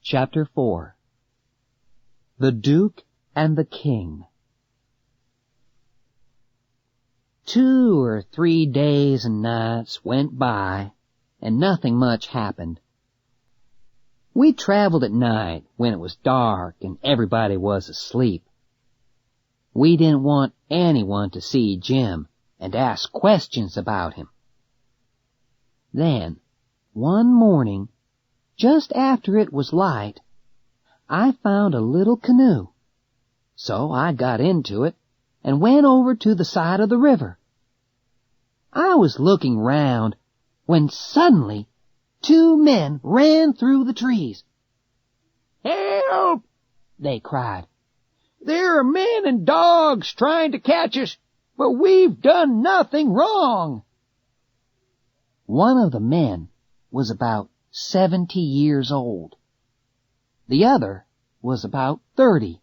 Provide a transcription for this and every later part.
Chapter 4. The Duke and the King. 2 or 3 days and nights went by, and nothing much happened. We traveled at night when it was dark and everybody was asleep. We didn't want anyone to see Jim and ask questions about him. Then, one morning, just after it was light, I found a little canoe. So I got into it and went over to the side of the river. I was looking round when suddenly 2 men ran through the trees. "Help!" they cried. "There are men and dogs trying to catch us, but we've done nothing wrong." One of the men was about 70 years old. The other was about 30,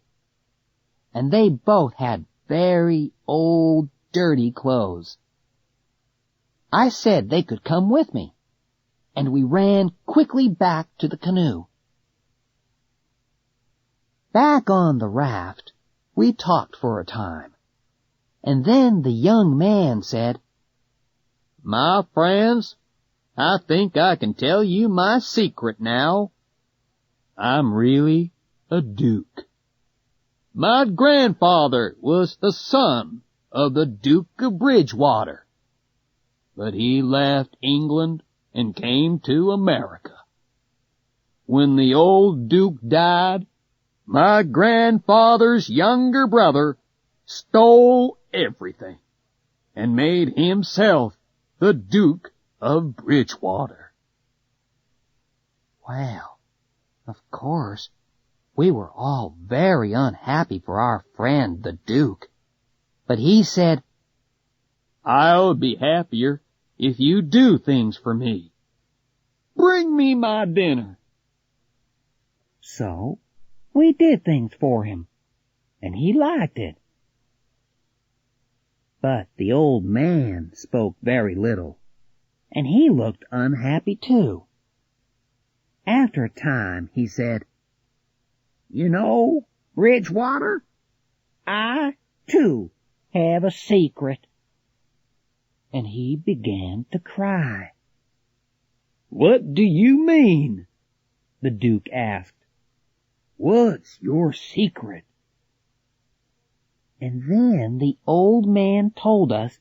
and they both had very old, dirty clothes. I said they could come with me, and we ran quickly back to the canoe. Back on the raft, we talked for a time, and then the young man said, "My friends, I think I can tell you my secret now. I'm really a duke. My grandfather was the son of the Duke of Bridgewater, but he left England and came to America. When the old Duke died, my grandfather's younger brother stole everything and made himself the Duke of Bridgewater." Well, of course, we were all very unhappy for our friend the Duke, but he said, "I'll be happier if you do things for me. Bring me my dinner." So we did things for him, and he liked it. But the old man spoke very little, and he looked unhappy too. After a time he said, "You know, Bridgewater, I, too, have a secret." And he began to cry. "What do you mean?" the Duke asked. "What's your secret?" And then the old man told us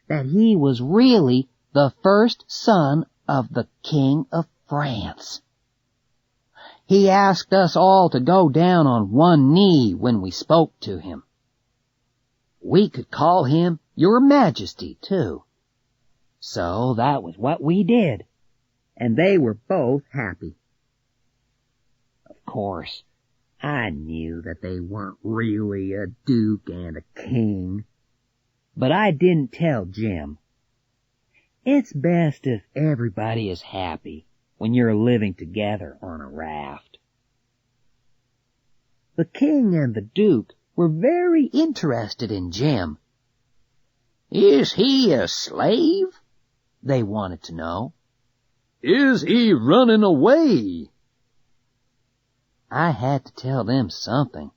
that he was really the first son of the King of France. He asked us all to go down on one knee when we spoke to him. We could call him Your Majesty, too. So that was what we did, and they were both happy. Of course, I knew that they weren't really a duke and a king, but I didn't tell Jim. It's best if everybody is happy when you're living together on a raft. The king and the duke were very interested in Jim. "Is he a slave?" they wanted to know. "Is he running away?" I had to tell them something,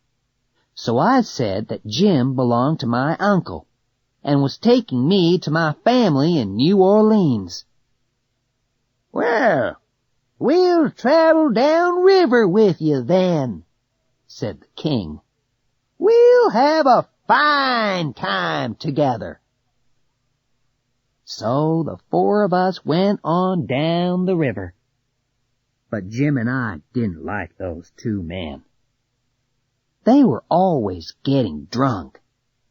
so I said that Jim belonged to my uncle and was taking me to my family in New Orleans. "Well, we'll travel down river with you then," said the king. "We'll have a fine time together." So the 4 of us went on down the river. But Jim and I didn't like those 2 men. They were always getting drunk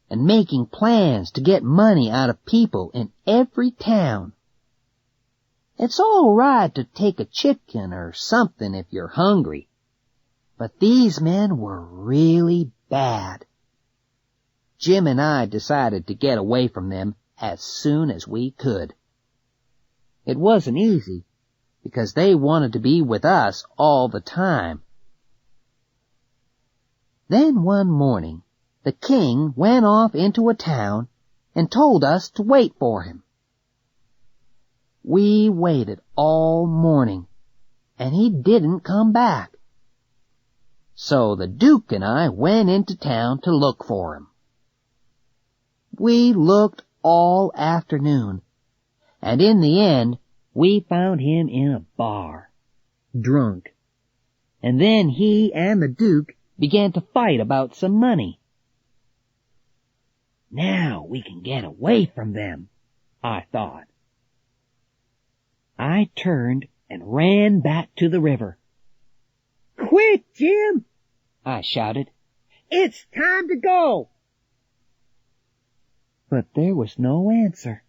and making plans to get money out of people in every town. It's all right to take a chicken or something if you're hungry, but these men were really bad. Jim and I decided to get away from them as soon as we could. It wasn't easy, because they wanted to be with us all the time. Then one morning, the king went off into a town and told us to wait for him. We waited all morning, and he didn't come back. So the Duke and I went into town to look for him. We looked all afternoon, and in the end, we found him in a bar, drunk. And then he and the Duke began to fight about some money. Now we can get away from them, I thought. I turned and ran back to the river. "Quick, Jim!" I shouted. "It's time to go!" But there was no answer.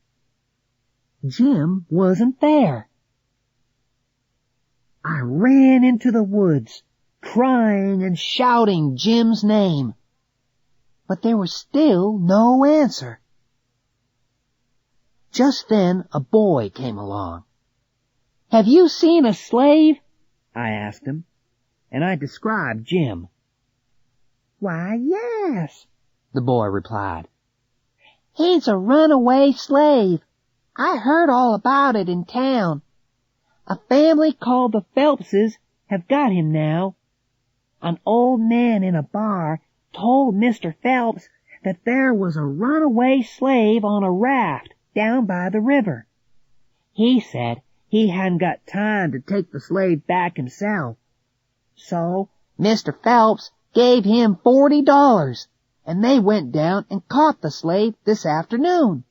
Jim wasn't there. I ran into the woods, crying and shouting Jim's name. But there was still no answer. Just then a boy came along. "Have you seen a slave?" I asked him, and I described Jim. "Why, yes," the boy replied. "He's a runaway slave. I heard all about it in town. A family called the Phelpses have got him now. An old man in a bar told Mr. Phelps that there was a runaway slave on a raft down by the river. He said he hadn't got time to take the slave back himself. So Mr. Phelps gave him $40, and they went down and caught the slave this afternoon.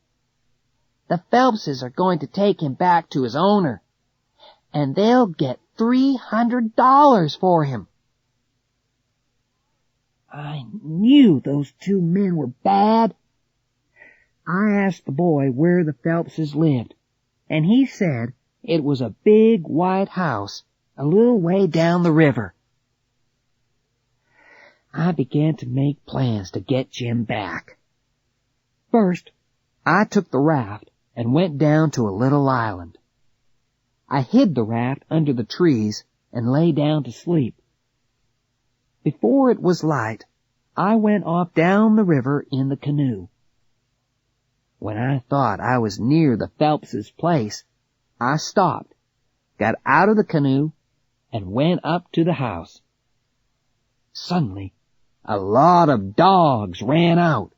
The Phelpses are going to take him back to his owner, and they'll get $300 for him." I knew those two men were bad. I asked the boy where the Phelpses lived, and he said it was a big white house a little way down the river. I began to make plans to get Jim back. First, I took the raft and went down to a little island. I hid the raft under the trees and lay down to sleep. Before it was light, I went off down the river in the canoe. When I thought I was near the Phelpses' place, I stopped, got out of the canoe, and went up to the house. Suddenly, a lot of dogs ran out.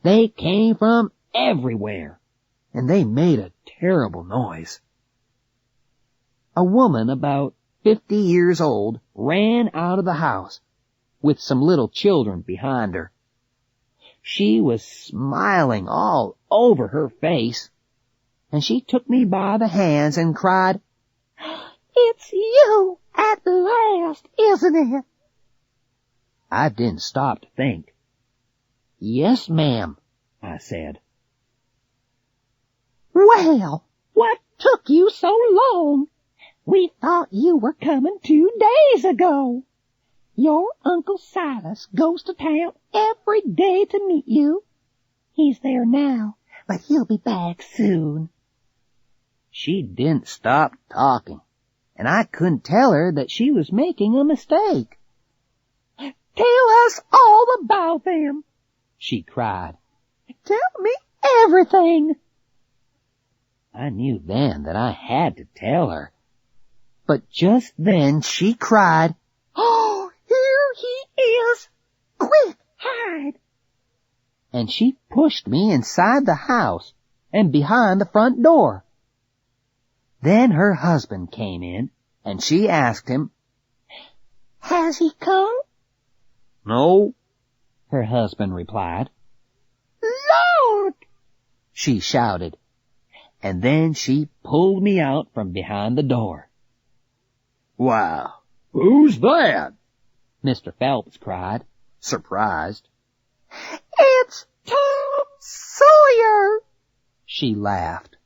They came from everywhere, and they made a terrible noise. A woman about 50 years old ran out of the house with some little children behind her. She was smiling all over her face, and she took me by the hands and cried, "It's you at last, isn't it?" I didn't stop to think. "Yes, ma'am," I said. "Well, what took you so long? We thought you were coming 2 days ago. Your Uncle Silas goes to town every day to meet you. He's there now, but he'll be back soon." She didn't stop talking, and I couldn't tell her that she was making a mistake. "Tell us all about them," she cried. "Tell me everything." I knew then that I had to tell her. But just then she cried, "Oh, here he is! Quick, hide!" And she pushed me inside the house and behind the front door. Then her husband came in, and she asked him, "Has he come?" "No," her husband replied. "Lord!" she shouted, and then she pulled me out from behind the door. "Why, who's that?" Mr. Phelps cried, surprised. "It's Tom Sawyer," she laughed.